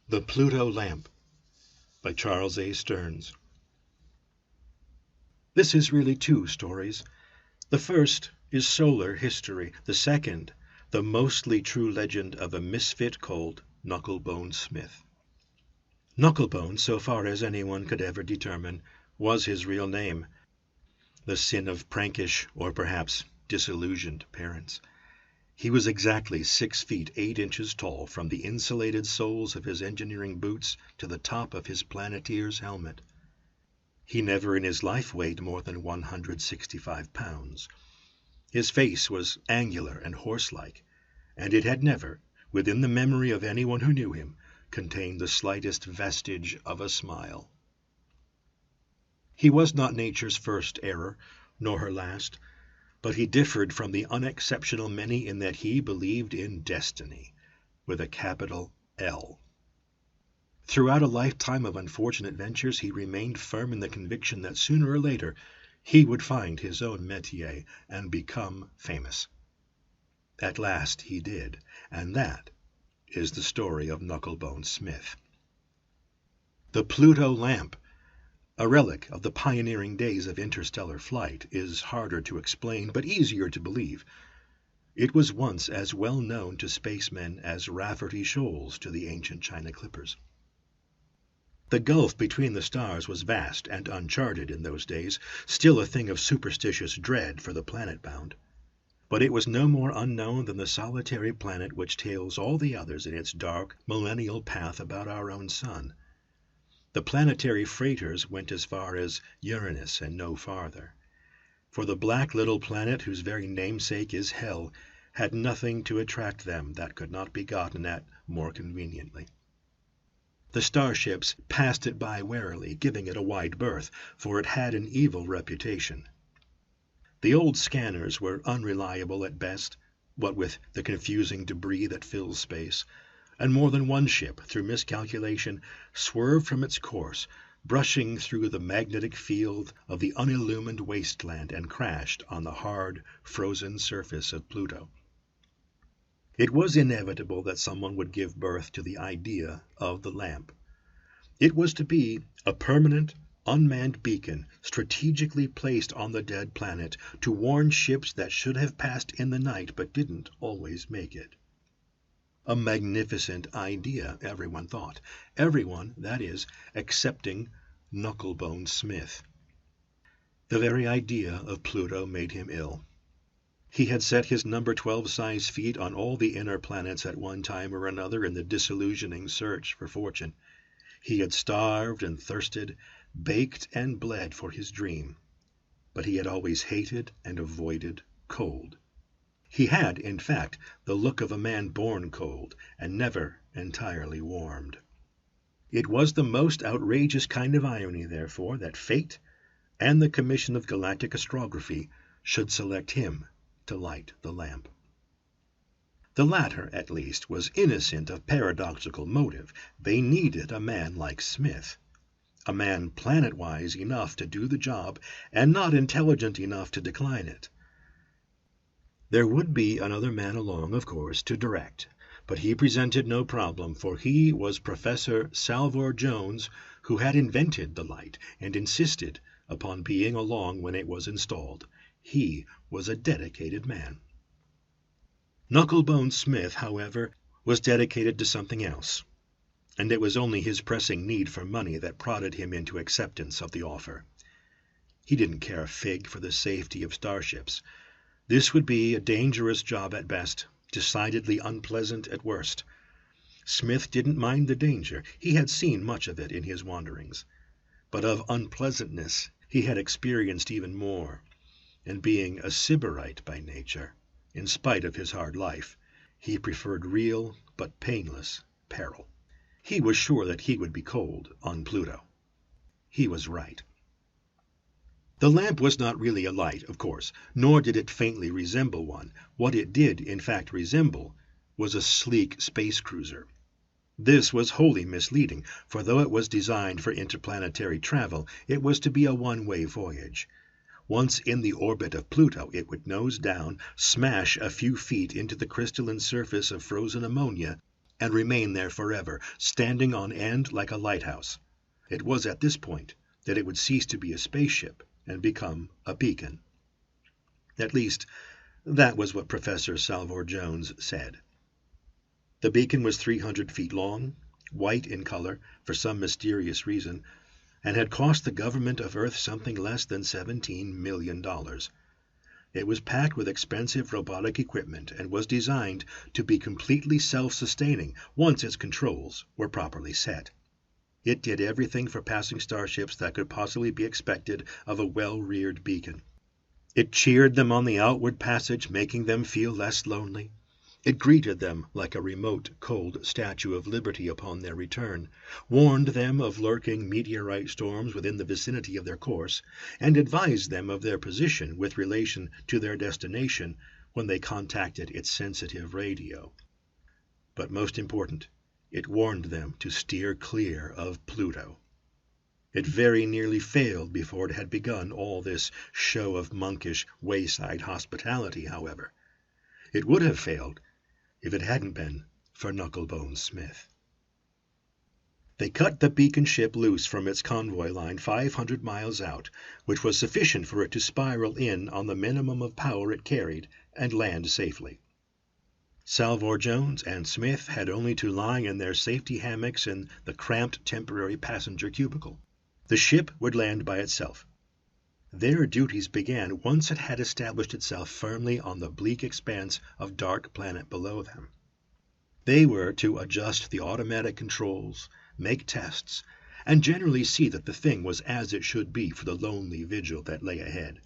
The Pluto Lamp by Charles A. Stearns. This is really two stories. The first is solar history. The second, the mostly true legend of a misfit called Knucklebone Smith. Knucklebone, so far as anyone could ever determine, was his real name, the sin of prankish or perhaps disillusioned parents. He was exactly 6 feet 8 inches tall from the insulated soles of his engineering boots to the top of his Planeteer's helmet. He never in his life weighed more than 165 pounds. His face was angular and horse-like, and it had never, within the memory of anyone who knew him, contained the slightest vestige of a smile. He was not nature's first error, nor her last, but he differed from the unexceptional many in that he believed in destiny, with a capital L. Throughout a lifetime of unfortunate ventures, he remained firm in the conviction that sooner or later he would find his own métier and become famous. At last he did, and that is the story of Knucklebone Smith. The Pluto lamp, a relic of the pioneering days of interstellar flight, is harder to explain but easier to believe. It was once as well known to spacemen as Rafferty Shoals to the ancient China clippers. The gulf between the stars was vast and uncharted in those days, still a thing of superstitious dread for the planet-bound. But it was no more unknown than the solitary planet which tails all the others in its dark, millennial path about our own sun. The planetary freighters went as far as Uranus and no farther. For the black little planet whose very namesake is hell had nothing to attract them that could not be gotten at more conveniently. The starships passed it by warily, giving it a wide berth, for it had an evil reputation. The old scanners were unreliable at best, what with the confusing debris that fills space, and more than one ship, through miscalculation, swerved from its course, brushing through the magnetic field of the unillumined wasteland and crashed on the hard, frozen surface of Pluto. It was inevitable that someone would give birth to the idea of the lamp. It was to be a permanent, unmanned beacon strategically placed on the dead planet to warn ships that should have passed in the night but didn't always make it. A magnificent idea, everyone thought. Everyone, that is, excepting Knucklebone Smith. The very idea of Pluto made him ill. He had set his number 12 size feet on all the inner planets at one time or another in the disillusioning search for fortune. He had starved and thirsted, baked and bled for his dream. But he had always hated and avoided cold. He had, in fact, the look of a man born cold, and never entirely warmed. It was the most outrageous kind of irony, therefore, that fate and the Commission of Galactic Astrography should select him to light the lamp. The latter, at least, was innocent of paradoxical motive. They needed a man like Smith, a man planet-wise enough to do the job and not intelligent enough to decline it. There would be another man along, of course, to direct, but he presented no problem, for he was Professor Salvor Jones, who had invented the light and insisted upon being along when it was installed. He was a dedicated man. Knucklebone Smith, however, was dedicated to something else, and it was only his pressing need for money that prodded him into acceptance of the offer. He didn't care a fig for the safety of starships. This would be a dangerous job at best, decidedly unpleasant at worst. Smith didn't mind the danger. He had seen much of it in his wanderings. But of unpleasantness he had experienced even more, and being a sybarite by nature, in spite of his hard life, he preferred real but painless peril. He was sure that he would be cold on Pluto. He was right. The lamp was not really a light, of course, nor did it faintly resemble one. What it did, in fact, resemble was a sleek space cruiser. This was wholly misleading, for though it was designed for interplanetary travel, it was to be a one-way voyage. Once in the orbit of Pluto, it would nose down, smash a few feet into the crystalline surface of frozen ammonia, and remain there forever, standing on end like a lighthouse. It was at this point that it would cease to be a spaceship and become a beacon. At least, that was what Professor Salvor Jones said. The beacon was 300 feet long, white in color for some mysterious reason, and had cost the government of Earth something less than $17 million. It was packed with expensive robotic equipment and was designed to be completely self-sustaining once its controls were properly set. It did everything for passing starships that could possibly be expected of a well-reared beacon. It cheered them on the outward passage, making them feel less lonely. It greeted them like a remote, cold Statue of Liberty upon their return, warned them of lurking meteorite storms within the vicinity of their course, and advised them of their position with relation to their destination when they contacted its sensitive radio. But most important, it warned them to steer clear of Pluto. It very nearly failed before it had begun all this show of monkish wayside hospitality, however. It would have failed if it hadn't been for Knucklebone Smith. They cut the beacon ship loose from its convoy line 500 miles out, which was sufficient for it to spiral in on the minimum of power it carried and land safely. Salvor Jones and Smith had only to lie in their safety hammocks in the cramped temporary passenger cubicle. The ship would land by itself. Their duties began once it had established itself firmly on the bleak expanse of dark planet below them. They were to adjust the automatic controls, make tests, and generally see that the thing was as it should be for the lonely vigil that lay ahead.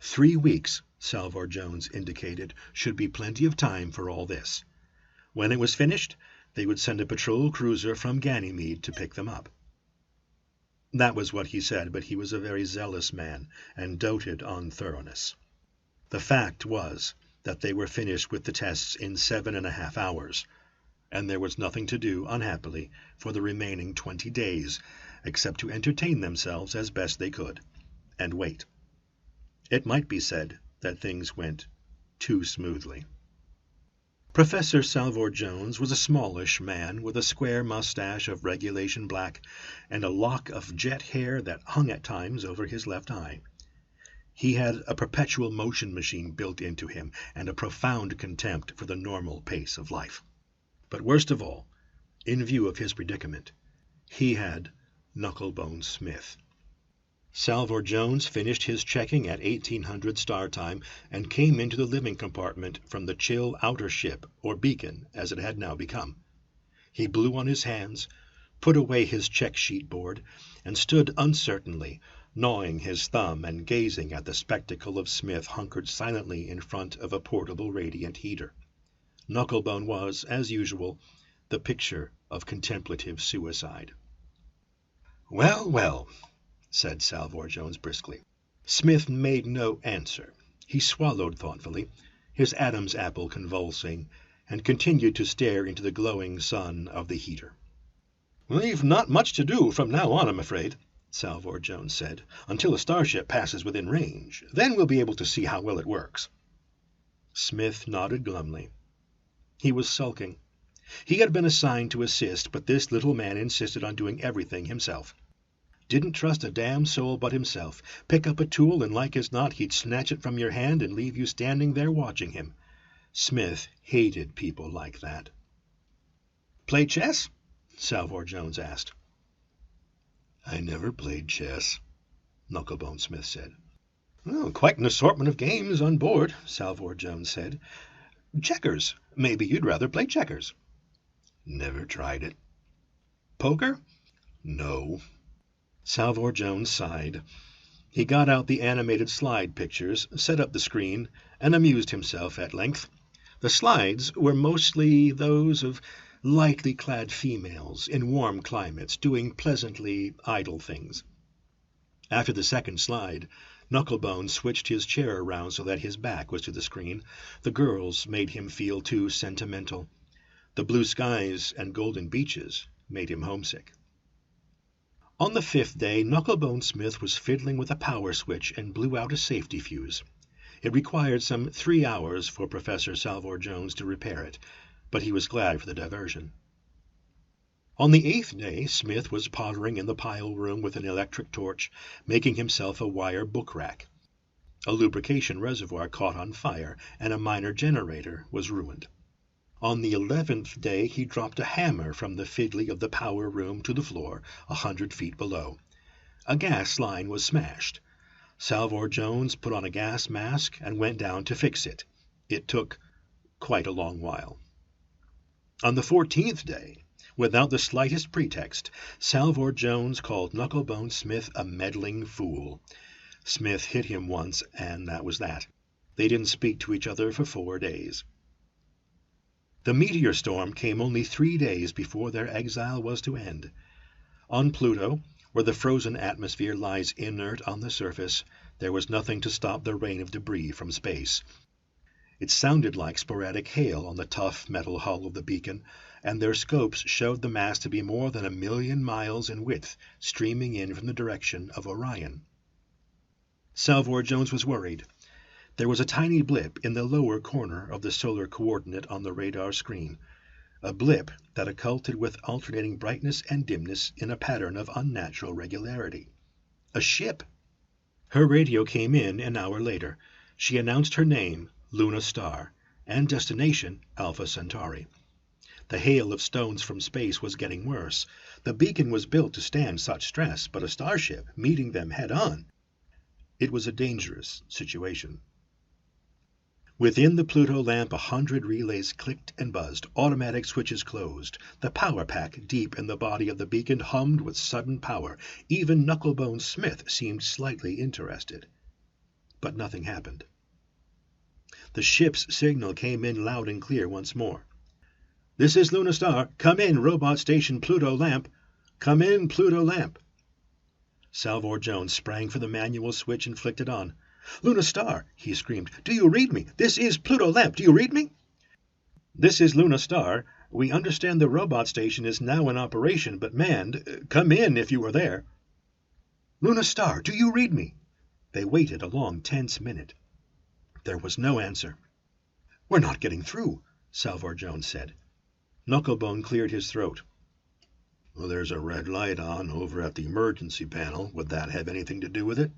3 weeks, Salvor Jones indicated, should be plenty of time for all this. When it was finished, they would send a patrol cruiser from Ganymede to pick them up. That was what he said, but he was a very zealous man and doted on thoroughness. The fact was that they were finished with the tests in 7.5 hours, and there was nothing to do, unhappily, for the remaining 20 days, except to entertain themselves as best they could, and wait. It might be said that things went too smoothly. Professor Salvor Jones was a smallish man with a square mustache of regulation black and a lock of jet hair that hung at times over his left eye. He had a perpetual motion machine built into him and a profound contempt for the normal pace of life. But worst of all, in view of his predicament, he had Knucklebone Smith. Salvor Jones finished his checking at 1800 star time and came into the living compartment from the chill outer ship, or beacon, as it had now become. He blew on his hands, put away his check sheet board, and stood uncertainly, gnawing his thumb and gazing at the spectacle of Smith hunkered silently in front of a portable radiant heater. Knucklebone was, as usual, the picture of contemplative suicide. "Well, well," said Salvor Jones briskly. Smith made no answer. He swallowed thoughtfully, his Adam's apple convulsing, and continued to stare into the glowing sun of the heater. "We've not much to do from now on, I'm afraid," Salvor Jones said, "until a starship passes within range. Then we'll be able to see how well it works." Smith nodded glumly. He was sulking. He had been assigned to assist, but this little man insisted on doing everything himself. Didn't trust a damn soul but himself. Pick up a tool, and like as not, he'd snatch it from your hand and leave you standing there watching him. Smith hated people like that. "Play chess?" Salvor Jones asked. "I never played chess," Knucklebone Smith said. "Oh, quite an assortment of games on board," Salvor Jones said. "Checkers. Maybe you'd rather play checkers." "Never tried it." "Poker?" "No." Salvor Jones sighed. He got out the animated slide pictures, set up the screen, and amused himself at length. The slides were mostly those of lightly clad females in warm climates doing pleasantly idle things. After the second slide, Knucklebone switched his chair around so that his back was to the screen. The girls made him feel too sentimental. The blue skies and golden beaches made him homesick. On the 5th day, Knucklebone Smith was fiddling with a power switch and blew out a safety fuse. It required some 3 hours for Professor Salvor Jones to repair it, but he was glad for the diversion. On the 8th day Smith was pottering in the pile room with an electric torch, making himself a wire book rack. A lubrication reservoir caught on fire, and a minor generator was ruined. On the 11th day he dropped a hammer from the fiddly of the power room to the floor, 100 feet below. A gas line was smashed. Salvor Jones put on a gas mask and went down to fix it. It took quite a long while. On the 14th day, without the slightest pretext, Salvor Jones called Knucklebone Smith a meddling fool. Smith hit him once, and that was that. They didn't speak to each other for 4 days. The meteor storm came only 3 days before their exile was to end. On Pluto, where the frozen atmosphere lies inert on the surface, there was nothing to stop the rain of debris from space. It sounded like sporadic hail on the tough metal hull of the beacon, and their scopes showed the mass to be more than 1,000,000 miles in width, streaming in from the direction of Orion. Salvor Jones was worried. There was a tiny blip in the lower corner of the solar coordinate on the radar screen, a blip that occulted with alternating brightness and dimness in a pattern of unnatural regularity. A ship! Her radio came in an hour later. She announced her name, Luna Star, and destination, Alpha Centauri. The hail of stones from space was getting worse. The beacon was built to stand such stress, but a starship meeting them head-on. It was a dangerous situation. Within the Pluto lamp 100 relays clicked and buzzed, automatic switches closed. The power pack deep in the body of the beacon hummed with sudden power. Even Knucklebone Smith seemed slightly interested. But nothing happened. The ship's signal came in loud and clear once more. "This is Luna Star. Come in, Robot Station Pluto Lamp. Come in, Pluto Lamp." Salvor Jones sprang for the manual switch and flicked it on. "Luna Star," he screamed. "Do you read me? This is Pluto Lamp. Do you read me?" "This is Luna Star. We understand the robot station is now in operation, but manned. Come in if you are there." "Luna Star, do you read me?" They waited a long, tense minute. There was no answer. "We're not getting through," Salvor Jones said. Knucklebone cleared his throat. "Well, there's a red light on over at the emergency panel. Would that have anything to do with it?"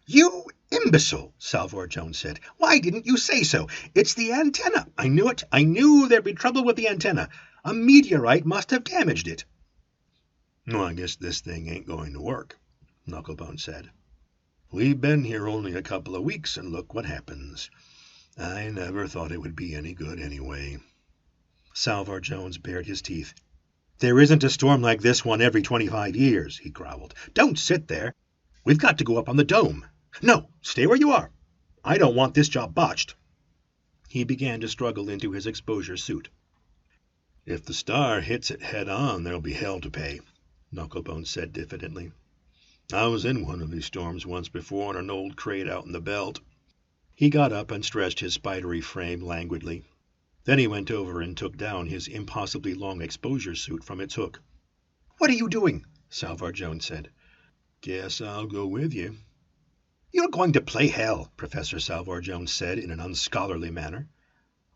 "You imbecile," Salvor Jones said. "Why didn't you say so? It's the antenna. I knew it. I knew there'd be trouble with the antenna. A meteorite must have damaged it." "Well, I guess this thing ain't going to work," Knucklebone said. "We've been here only a couple of weeks, and look what happens. I never thought it would be any good anyway." Salvor Jones bared his teeth. "There isn't a storm like this one every 25 years, he growled. "Don't sit there. We've got to go up on the dome. No, stay where you are. I don't want this job botched." He began to struggle into his exposure suit. "If the star hits it head-on, there'll be hell to pay," Knucklebone said diffidently. "I was in one of these storms once before on an old crate out in the belt." He got up and stretched his spidery frame languidly. Then he went over and took down his impossibly long exposure suit from its hook. "What are you doing?" Salvor Jones said. "Guess I'll go with you." "You're going to play hell," Professor Salvor Jones said in an unscholarly manner.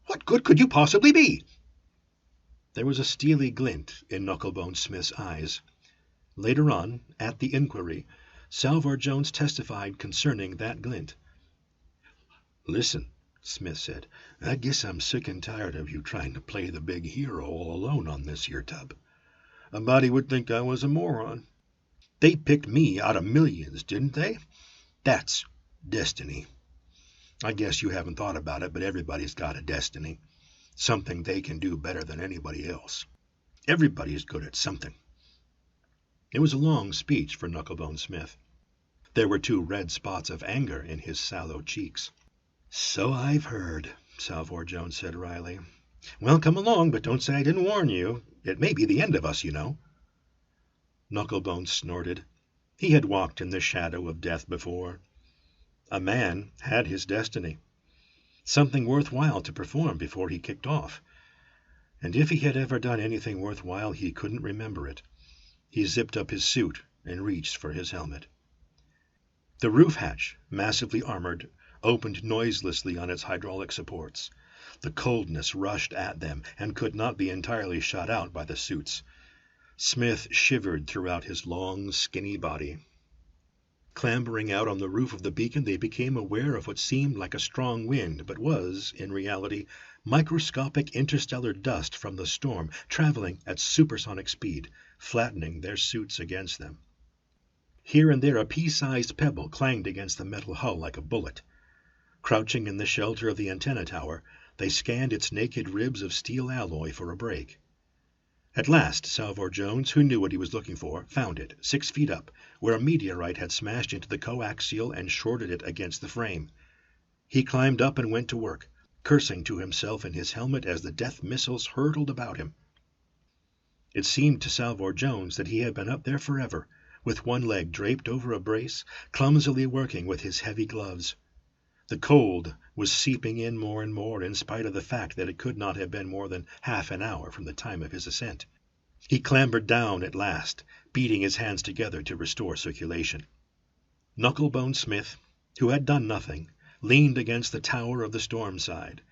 "What good could you possibly be?" There was a steely glint in Knucklebone Smith's eyes. Later on, at the inquiry, Salvor Jones testified concerning that glint. "Listen," Smith said, "I guess I'm sick and tired of you trying to play the big hero all alone on this here tub. A body would think I was a moron. They picked me out of millions, didn't they? That's destiny. I guess you haven't thought about it, but everybody's got a destiny. Something they can do better than anybody else. Everybody's good at something." It was a long speech for Knucklebone Smith. There were 2 red spots of anger in his sallow cheeks. "So I've heard," Salvor Jones said wryly. "Well, come along, but don't say I didn't warn you. It may be the end of us, you know." Knucklebone snorted. He had walked in the shadow of death before. A man had his destiny, something worthwhile to perform before he kicked off. And if he had ever done anything worthwhile, he couldn't remember it. He zipped up his suit and reached for his helmet. The roof hatch, massively armored, opened noiselessly on its hydraulic supports. The coldness rushed at them and could not be entirely shut out by the suits. Smith shivered throughout his long, skinny body. Clambering out on the roof of the beacon, they became aware of what seemed like a strong wind, but was, in reality, microscopic interstellar dust from the storm, traveling at supersonic speed, flattening their suits against them. Here and there a pea-sized pebble clanged against the metal hull like a bullet. Crouching in the shelter of the antenna tower, they scanned its naked ribs of steel alloy for a break. At last, Salvor Jones, who knew what he was looking for, found it, 6 feet up, where a meteorite had smashed into the coaxial and shorted it against the frame. He climbed up and went to work, cursing to himself in his helmet as the death missiles hurtled about him. It seemed to Salvor Jones that he had been up there forever, with one leg draped over a brace, clumsily working with his heavy gloves. The cold was seeping in more and more, in spite of the fact that it could not have been more than half an hour from the time of his ascent. He clambered down at last, beating his hands together to restore circulation. Knucklebone Smith, who had done nothing, leaned against the tower of the storm side.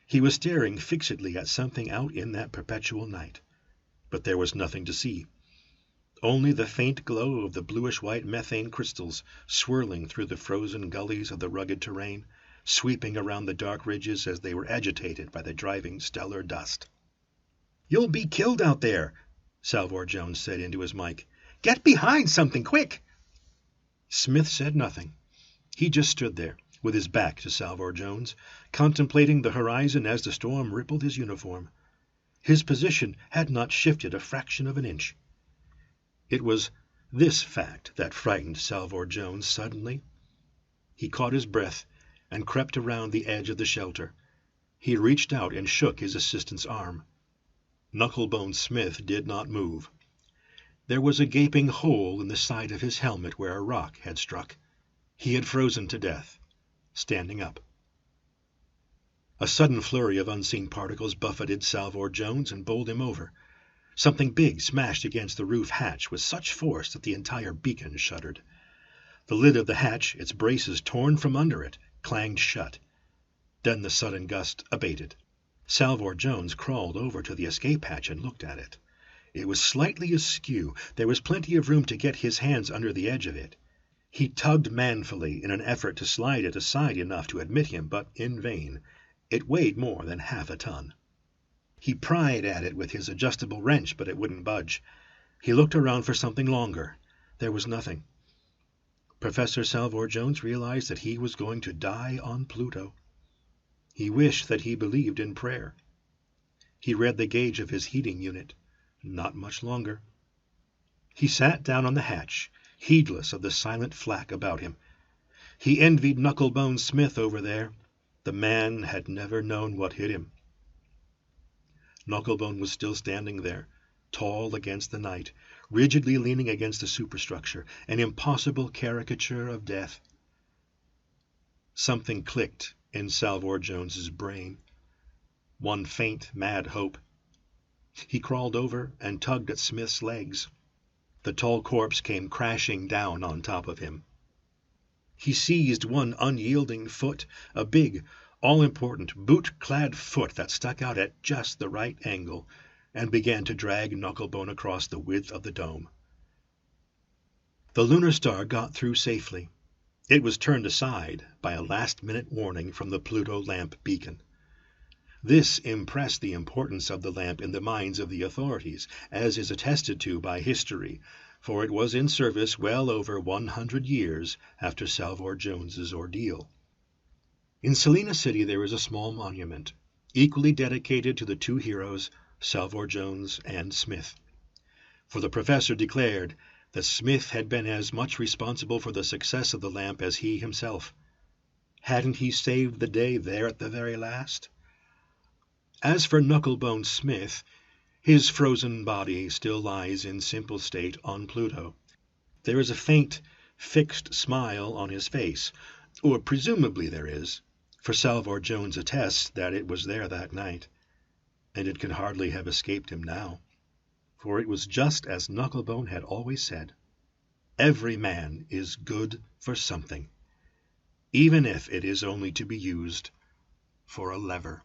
He was staring fixedly at something out in that perpetual night. But there was nothing to see. Only the faint glow of the bluish-white methane crystals swirling through the frozen gullies of the rugged terrain, sweeping around the dark ridges as they were agitated by the driving stellar dust. "You'll be killed out there," Salvor Jones said into his mic. "Get behind something, quick!" Smith said nothing. He just stood there, with his back to Salvor Jones, contemplating the horizon as the storm rippled his uniform. His position had not shifted a fraction of an inch. It was this fact that frightened Salvor Jones suddenly. He caught his breath and crept around the edge of the shelter. He reached out and shook his assistant's arm. Knucklebone Smith did not move. There was a gaping hole in the side of his helmet where a rock had struck. He had frozen to death, standing up. A sudden flurry of unseen particles buffeted Salvor Jones and bowled him over. Something big smashed against the roof hatch with such force that the entire beacon shuddered. The lid of the hatch, its braces torn from under it, clanged shut. Then the sudden gust abated. Salvor Jones crawled over to the escape hatch and looked at it. It was slightly askew. There was plenty of room to get his hands under the edge of it. He tugged manfully in an effort to slide it aside enough to admit him, but in vain. It weighed more than half a ton. He pried at it with his adjustable wrench, but it wouldn't budge. He looked around for something longer. There was nothing. Professor Salvor Jones realized that he was going to die on Pluto. He wished that he believed in prayer. He read the gauge of his heating unit. Not much longer. He sat down on the hatch, heedless of the silent flak about him. He envied Knucklebone Smith over there. The man had never known what hit him. Knucklebone was still standing there, tall against the night, rigidly leaning against the superstructure, an impossible caricature of death. Something clicked in Salvor Jones's brain. One faint, mad hope. He crawled over and tugged at Smith's legs. The tall corpse came crashing down on top of him. He seized one unyielding foot, a big, all-important, boot-clad foot that stuck out at just the right angle, and began to drag Knucklebone across the width of the dome. The lunar star got through safely. It was turned aside by a last-minute warning from the Pluto lamp beacon. This impressed the importance of the lamp in the minds of the authorities, as is attested to by history, for it was in service well over 100 years after Salvor Jones's ordeal. In Salina City there is a small monument, equally dedicated to the two heroes, Salvor Jones and Smith. For the professor declared that Smith had been as much responsible for the success of the lamp as he himself. Hadn't he saved the day there at the very last? As for Knucklebone Smith, his frozen body still lies in simple state on Pluto. There is a faint, fixed smile on his face, or presumably there is, for Salvor Jones attests that it was there that night, and it could hardly have escaped him now, for it was just as Knucklebone had always said. Every man is good for something, even if it is only to be used for a lever.